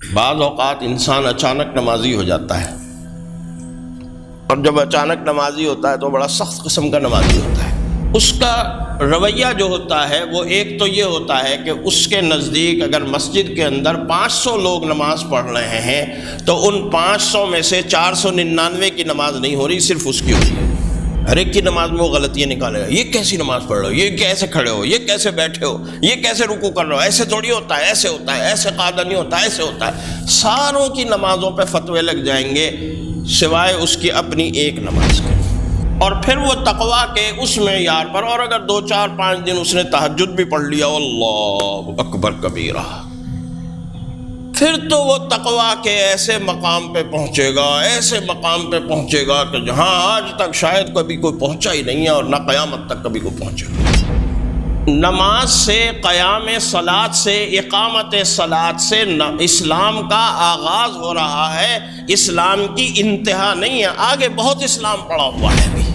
بعض اوقات انسان اچانک نمازی ہو جاتا ہے، اور جب اچانک نمازی ہوتا ہے تو بڑا سخت قسم کا نمازی ہوتا ہے۔ اس کا رویہ جو ہوتا ہے وہ ایک تو یہ ہوتا ہے کہ اس کے نزدیک اگر مسجد کے اندر 500 لوگ نماز پڑھ رہے ہیں تو ان 500 میں سے 499 کی نماز نہیں ہو رہی، صرف اس کی ہو رہی ہے۔ ہر ایک کی نماز میں وہ غلطیاں نکالے گا، یہ کیسی نماز پڑھ رہے ہو، یہ کیسے کھڑے ہو، یہ کیسے بیٹھے ہو، یہ کیسے رکوع کر رہے ہو، ایسے تھوڑی ہوتا ہے، ایسے ہوتا ہے، ایسے قاعدہ نہیں ہوتا، ایسے ہوتا ہے۔ ساروں کی نمازوں پہ فتوے لگ جائیں گے سوائے اس کی اپنی ایک نماز کے، اور پھر وہ تقویٰ کے اس معیار پر، اور اگر 2 4 5 دن اس نے تہجد بھی پڑھ لیا، اللہ اکبر کبیرہ، پھر تو وہ تقویٰ کے ایسے مقام پہ پہنچے گا، ایسے مقام پہ پہنچے گا کہ جہاں آج تک شاید کبھی کوئی پہنچا ہی نہیں ہے، اور نہ قیامت تک کبھی کوئی پہنچے گا۔ نماز سے، قیام صلاۃ سے، اقامت صلاۃ سے اسلام کا آغاز ہو رہا ہے، اسلام کی انتہا نہیں ہے۔ آگے بہت اسلام پڑا ہوا ہے، ابھی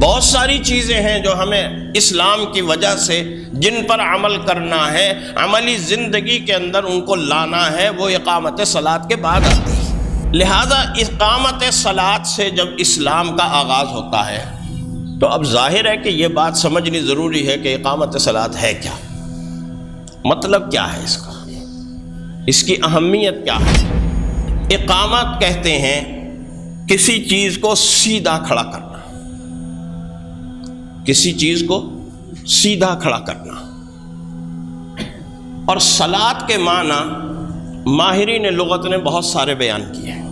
بہت ساری چیزیں ہیں جو ہمیں اسلام کی وجہ سے جن پر عمل کرنا ہے، عملی زندگی کے اندر ان کو لانا ہے، وہ اقامت صلاۃ کے بعد آتی ہے۔ لہذا اقامت صلاۃ سے جب اسلام کا آغاز ہوتا ہے تو اب ظاہر ہے کہ یہ بات سمجھنی ضروری ہے کہ اقامت صلاۃ ہے کیا، مطلب کیا ہے اس کا، اس کی اہمیت کیا ہے۔ اقامت کہتے ہیں کسی چیز کو سیدھا کھڑا کرنا، کسی چیز کو سیدھا کھڑا کرنا، اور صلاۃ کے معنی ماہرین لغت نے بہت سارے بیان کیے ہیں۔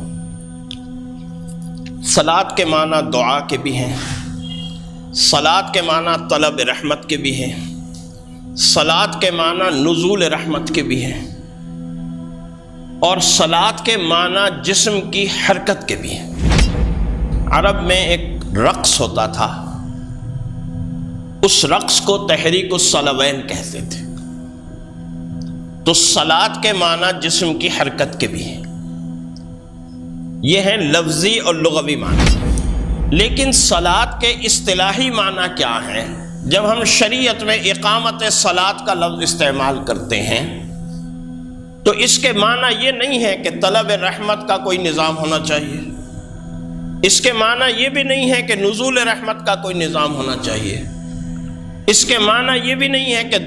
صلاۃ کے معنی دعا کے بھی ہیں، صلاۃ کے معنی طلب رحمت کے بھی ہیں، صلاۃ کے معنی نزول رحمت کے بھی ہیں، اور صلاۃ کے معنی جسم کی حرکت کے بھی ہیں۔ عرب میں ایک رقص ہوتا تھا، اس رقص کو تحریک الصلوین کہتے تھے۔ تو صلاۃ کے معنی جسم کی حرکت کے بھی ہیں، یہ ہیں لفظی اور لغوی معنی۔ لیکن صلاۃ کے اصطلاحی معنی کیا ہیں؟ جب ہم شریعت میں اقامت صلاۃ کا لفظ استعمال کرتے ہیں تو اس کے معنی یہ نہیں ہے کہ طلب رحمت کا کوئی نظام ہونا چاہیے، اس کے معنی یہ بھی نہیں ہے کہ نزول رحمت کا کوئی نظام ہونا چاہیے، اس کے معنی یہ بھی نہیں ہے کہ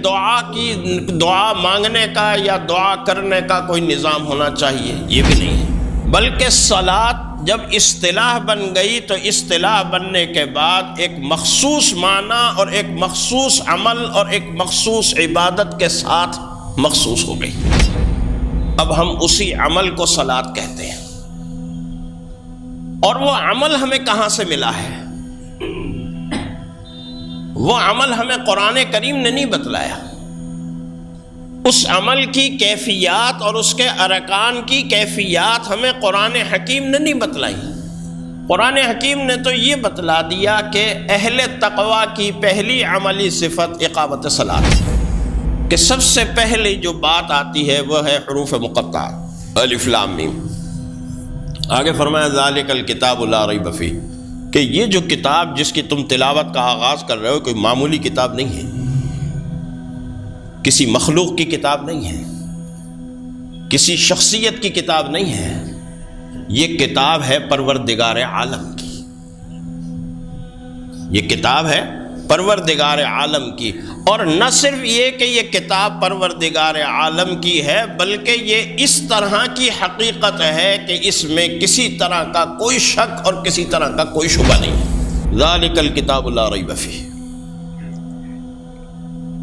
دعا مانگنے کا یا دعا کرنے کا کوئی نظام ہونا چاہیے، یہ بھی نہیں ہے۔ بلکہ صلاۃ جب اصطلاح بن گئی تو اصطلاح بننے کے بعد ایک مخصوص معنی اور ایک مخصوص عمل اور ایک مخصوص عبادت کے ساتھ مخصوص ہو گئی۔ اب ہم اسی عمل کو صلاۃ کہتے ہیں، اور وہ عمل ہمیں کہاں سے ملا ہے؟ وہ عمل ہمیں قرآن کریم نے نہیں بتلایا، اس عمل کی کیفیات اور اس کے ارکان کی کیفیات ہمیں قرآن حکیم نے نہیں بتلائی۔ قرآن حکیم نے تو یہ بتلا دیا کہ اہل تقوی کی پہلی عملی صفت اقامت صلاۃ، کہ سب سے پہلے جو بات آتی ہے وہ ہے حروف مقطعہ الف لام میم۔ آگے فرمایا ذالک الکتاب لا ریب فیہ، کہ یہ جو کتاب جس کی تم تلاوت کا آغاز کر رہے ہو کوئی معمولی کتاب نہیں ہے، کسی مخلوق کی کتاب نہیں ہے، کسی شخصیت کی کتاب نہیں ہے، یہ کتاب ہے پروردگار عالم کی، یہ کتاب ہے پروردگار عالم کی۔ اور نہ صرف یہ کہ یہ کتاب پروردگار عالم کی ہے، بلکہ یہ اس طرح کی حقیقت ہے کہ اس میں کسی طرح کا کوئی شک اور کسی طرح کا کوئی شبہ نہیں ہے۔ ذالک الکتاب لا ریب فیہ۔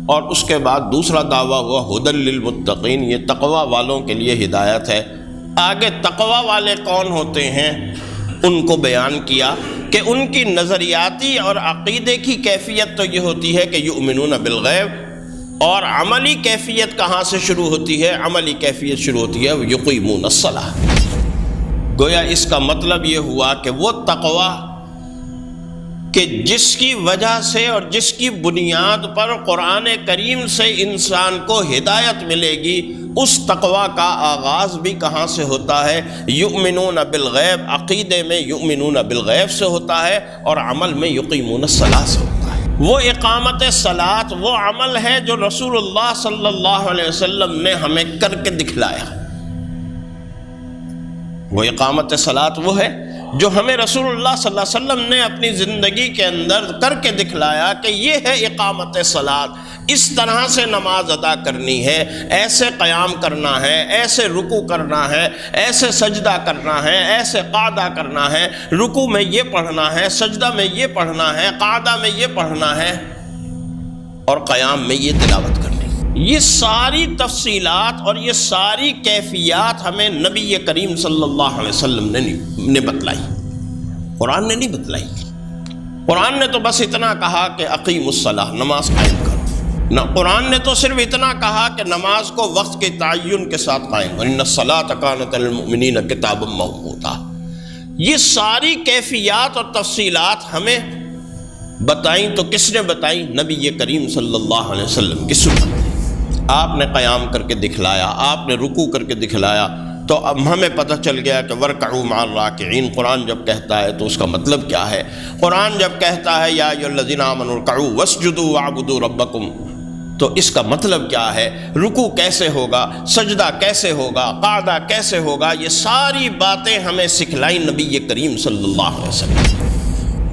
اور اس کے بعد دوسرا دعویٰ ہوا ھدی للمتقین، یہ تقوی والوں کے لیے ہدایت ہے۔ آگے تقوی والے کون ہوتے ہیں ان کو بیان کیا کہ ان کی نظریاتی اور عقیدے کی کیفیت تو یہ ہوتی ہے کہ یؤمنون بالغیب، اور عملی کیفیت کہاں سے شروع ہوتی ہے؟ عملی کیفیت شروع ہوتی ہے یقیمون الصلاۃ۔ گویا اس کا مطلب یہ ہوا کہ وہ تقوی کہ جس کی وجہ سے اور جس کی بنیاد پر قرآن کریم سے انسان کو ہدایت ملے گی، اس تقوی کا آغاز بھی کہاں سے ہوتا ہے؟ یؤمنون بالغیب، عقیدے میں یؤمنون بالغیب سے ہوتا ہے، اور عمل میں یقیمون الصلاۃ سے ہوتا ہے۔ وہ اقامت صلاۃ وہ عمل ہے جو رسول اللہ صلی اللہ علیہ وسلم نے ہمیں کر کے دکھلایا، وہ اقامت صلاۃ وہ ہے جو ہمیں رسول اللہ صلی اللہ علیہ وسلم نے اپنی زندگی کے اندر کر کے دکھلایا کہ یہ ہے اقامت صلاۃ، اس طرح سے نماز ادا کرنی ہے، ایسے قیام کرنا ہے، ایسے رکوع کرنا ہے، ایسے سجدہ کرنا ہے، ایسے قعدہ کرنا ہے، رکوع میں یہ پڑھنا ہے، سجدہ میں یہ پڑھنا ہے، قعدہ میں یہ پڑھنا ہے، اور قیام میں یہ تلاوت کرنی ہے۔ یہ ساری تفصیلات اور یہ ساری کیفیات ہمیں نبی کریم صلی اللہ علیہ وسلم نے بتلائی، قرآن نے نہیں بتلائی۔ قرآن نے تو بس اتنا کہا کہ اقیم الصلاۃ، نماز قائم کرو۔ نہ قرآن نے تو صرف اتنا کہا کہ نماز کو وقت کے تعین کے ساتھ قائم کرو، ان الصلاۃ کانت علی المؤمنین کتابا موقوتا۔ یہ ساری کیفیات اور تفصیلات ہمیں بتائیں تو کس نے بتائیں؟ نبی کریم صلی اللہ علیہ وسلم کی سنت۔ آپ نے قیام کر کے دکھلایا، آپ نے رکوع کر کے دکھلایا، تو اب ہمیں پتہ چل گیا کہ وَارْكَعُوا مَعَ الرَّاكِعِينَ قرآن جب کہتا ہے تو اس کا مطلب کیا ہے۔ قرآن جب کہتا ہے یا ایھا الذین آمنوا ارکعوا واسجدوا واعبدوا ربکم، تو اس کا مطلب کیا ہے، رکوع کیسے ہوگا، سجدہ کیسے ہوگا، قعدہ کیسے ہوگا، یہ ساری باتیں ہمیں سکھلائیں نبی کریم صلی اللہ علیہ وسلم۔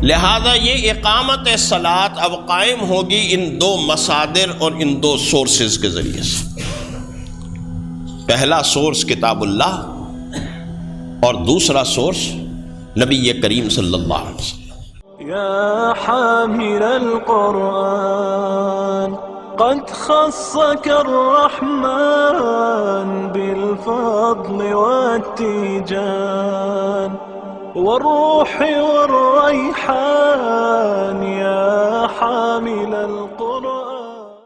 لہذا یہ اقامت صلاۃ اب قائم ہوگی ان دو مصادر اور ان دو سورسز کے ذریعے سے۔ پہلا سورس کتاب اللہ اور دوسرا سورس نبی کریم صلی اللہ علیہ وسلم۔ یا حامل القرآن قد خصك الرحمن بالفضل والتيجان والروح والريحان، يا حامل القرآن